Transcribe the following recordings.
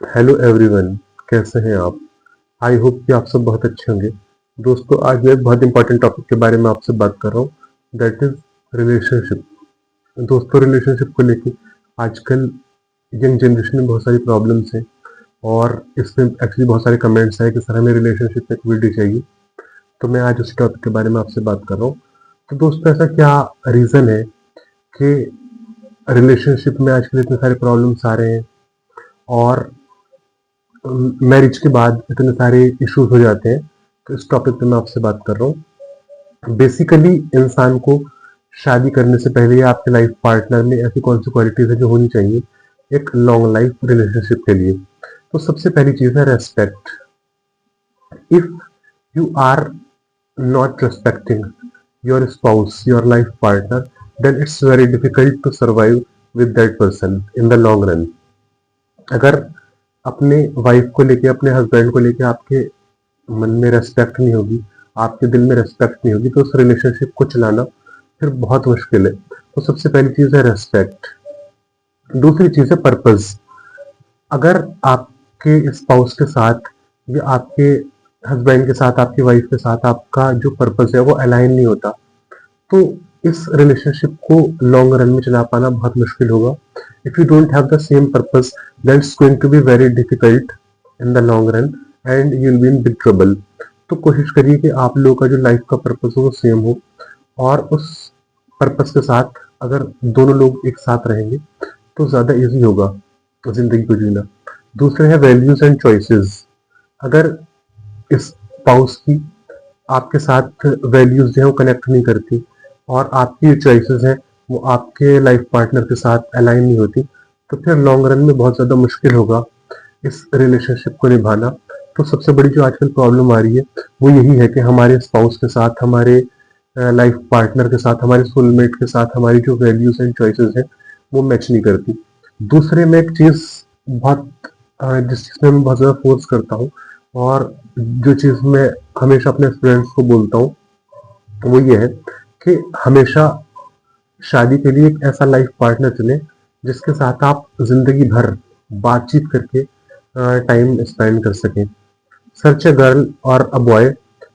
Hello everyone, कैसे हैं आप? आई होप कि आप सब बहुत अच्छे होंगे। दोस्तों, आज मैं एक बहुत इंपॉर्टेंट टॉपिक के बारे में आपसे बात कर रहा हूँ, दैट इज रिलेशनशिप। दोस्तों, रिलेशनशिप को लेके आजकल यंग जनरेशन में बहुत सारी प्रॉब्लम्स हैं और इसमें एक्चुअली बहुत सारे कमेंट्स आए कि सर हमें रिलेशनशिप पे एक वीडियो चाहिए। तो मैं आज उसी टॉपिक के बारे में आपसे बात कर रहा हूँ। तो दोस्तों, ऐसा क्या रीज़न है कि रिलेशनशिप में आजकल इतने सारे प्रॉब्लम्स आ रहे हैं और मैरिज के बाद इतने सारे इश्यूज हो जाते हैं? तो इस टॉपिक पे मैं आपसे बात कर रहा हूँ। बेसिकली इंसान को शादी करने से पहले या आपके लाइफ पार्टनर में ऐसी कौन सी क्वालिटीज है जो होनी चाहिए एक लॉन्ग लाइफ रिलेशनशिप के लिए? तो सबसे पहली चीज है respect. If you are not respecting your spouse, your life partner, then it's very difficult to survive with that person in the long run. अगर अपने वाइफ को लेके, अपने हस्बैंड को लेके आपके मन में रेस्पेक्ट नहीं होगी, आपके दिल में रेस्पेक्ट नहीं होगी, तो उस रिलेशनशिप को चलाना फिर बहुत मुश्किल है। तो सबसे पहली चीज है रेस्पेक्ट। दूसरी चीज है पर्पस। अगर आपके स्पाउस के साथ या आपके हस्बैंड के साथ, आपकी वाइफ के साथ आपका जो पर्पस है वो अलाइन नहीं होता, तो इस रिलेशनशिप को लॉन्ग रन में चला पाना बहुत मुश्किल होगा। If you don't have the same purpose, then it's going to be very difficult in the long run and you will be in big trouble. तो कोशिश करिए कि आप लोगों का जो लाइफ का पर्पस हो वो सेम हो, और उस पर्पस के साथ अगर दोनों लोग एक साथ रहेंगे तो ज्यादा इजी होगा जिंदगी को जीना। दूसरे है वैल्यूज एंड चॉइसेस। अगर इस स्पाउस की आपके साथ वैल्यूज जो है वो कनेक्ट नहीं करती और आपकी चॉइसेस हैं वो आपके लाइफ पार्टनर के साथ अलाइन नहीं होती, तो फिर लॉन्ग रन में बहुत ज़्यादा मुश्किल होगा इस रिलेशनशिप को निभाना। तो सबसे बड़ी जो आजकल प्रॉब्लम आ रही है वो यही है कि हमारे स्पाउस के साथ, हमारे लाइफ पार्टनर के साथ, हमारे सोलमेट के साथ हमारी जो वैल्यूज एंड चॉइसेस हैं वो मैच नहीं करती। दूसरे में एक चीज़ बहुत जिस चीज़ में मैं बहुत ज़्यादा फोर्स करता हूँ और जो चीज़ मैं हमेशा अपने फ्रेंड्स को बोलता हूँ वो ये है कि हमेशा शादी के लिए एक ऐसा लाइफ पार्टनर चुने जिसके साथ आप जिंदगी भर बातचीत करके टाइम स्पेंड कर सकें। सर्च अ गर्ल और a boy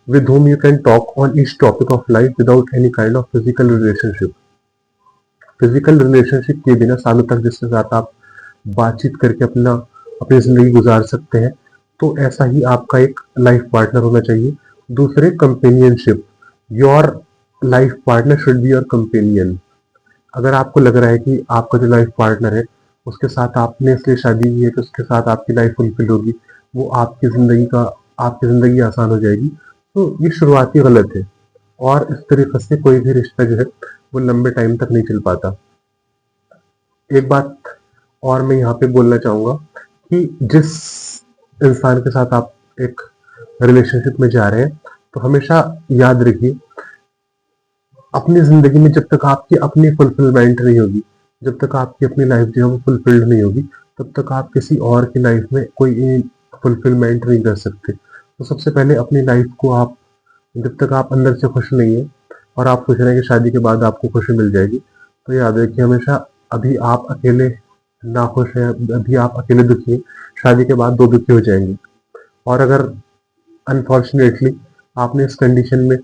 with whom you can talk on each topic of life without any kind of physical relationship. Physical relationship के बिना सालों तक जिसके साथ आप बातचीत करके अपनी जिंदगी गुजार सकते हैं, तो ऐसा ही आपका एक लाइफ पार्टनर होना चाहिए। दूसरे, companionship. Your life partner should be your companion. अगर आपको लग रहा है कि आपका जो लाइफ पार्टनर है उसके साथ आपने इसलिए शादी की है कि उसके साथ आपकी लाइफ फुलफिल होगी, वो आपकी ज़िंदगी आसान हो जाएगी, तो ये शुरुआती गलत है और इस तरीके से कोई भी रिश्ता जो है वो लंबे टाइम तक नहीं चल पाता। एक बात और मैं यहाँ पे बोलना चाहूँगा कि जिस इंसान के साथ आप एक रिलेशनशिप में जा रहे हैं, तो हमेशा याद रखिए अपनी ज़िंदगी में जब तक आपकी अपनी फुलफिलमेंट नहीं होगी, जब तक आपकी अपनी लाइफ जो है वो फुलफिल्ड नहीं होगी, तब तक आप किसी और की लाइफ में कोई फुलफिलमेंट नहीं कर सकते। तो सबसे पहले अपनी लाइफ को आप, जब तक आप अंदर से खुश नहीं है और आप सोच रहे हैं कि शादी के बाद आपको खुशी मिल जाएगी, तो याद रखिए हमेशा अभी आप अकेले नाखुश हैं, अभी आप अकेले दुखी हैं, शादी के बाद दो दुखी हो जाएंगे। और अगर अनफॉर्चुनेटली आपने इस कंडीशन में,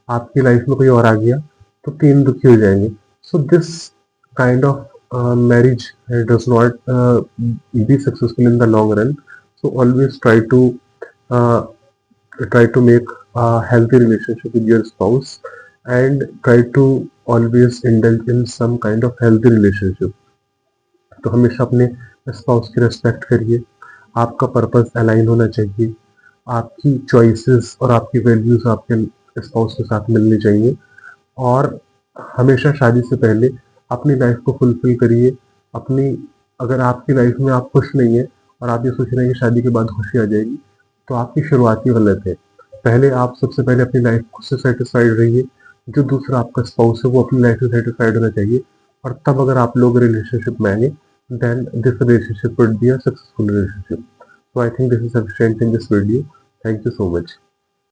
आपकी लाइफ में कोई और आ गया, तो तीन दुखी हो जाएंगे। So this kind of marriage does not be successful in the long run. So always try to make a healthy relationship with your spouse and try to always indulge in some kind of healthy relationship. तो हमेशा अपने spouse की respect करिए, आपका purpose align होना चाहिए, आपकी choices और आपकी वैल्यूज आपके स्पाउस के साथ मिलनी चाहिए, और हमेशा शादी से पहले अपनी लाइफ को फुलफिल करिए। अपनी अगर आपकी लाइफ में आप खुश नहीं है और आप ये सोच रहे हैं कि शादी के बाद खुशी आ जाएगी, तो आपकी शुरुआत ही गलत है। पहले आप सबसे पहले अपनी लाइफ खुद से सेटिस्फाइड रहिए, जो दूसरा आपका स्पाउस है वो अपनी लाइफ से सेटिस्फाइड होना चाहिए, और तब अगर आप लोग रिलेशनशिप में आएंगे, then this relationship would be a successful relationship. So I think this is sufficient in this video. Thank you so much.